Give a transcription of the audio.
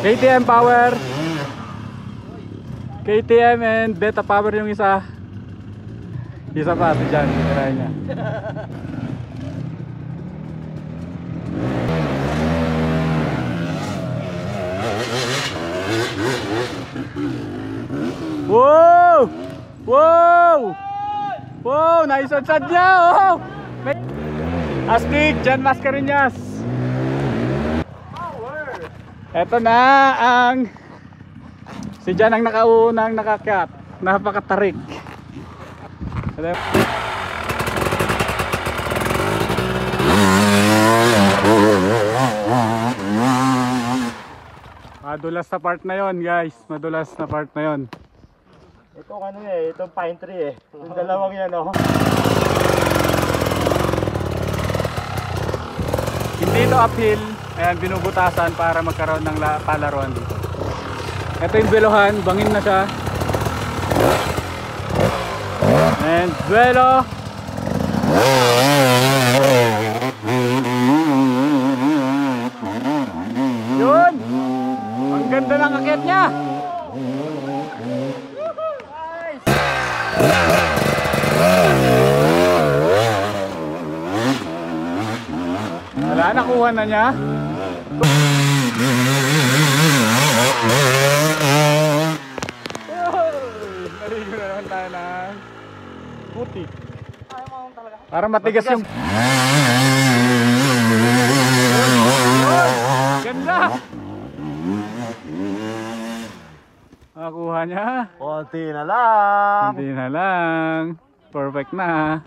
KTM power. KTM and Beta power yung isa. Isa pa ito dyan, tirahin niya. Wow! Wow! Wow! Naisad-sad niya! Oh! Astig, Jan Mascareñas. Eto na ang si Jan ang nakaunang nakakyat. Napakatarik. Madulas na part na yon, guys. Madulas na part na yon. Ito ano eh, itong pine tree eh. Yung dalawang yan oh. Hindi ito uphill. Ayan, binubutasan para magkaroon ng palaruan dito. Ito yung belohan, bangin na siya. And duelo. Yun! Ang ganda ng akit niya! Wala, nakuha na niya. Narigo na naman tayo ng puti. Para matigas yung... Ganda! Nakakuha niya. Konti na lang. Konti na lang. Perfect na.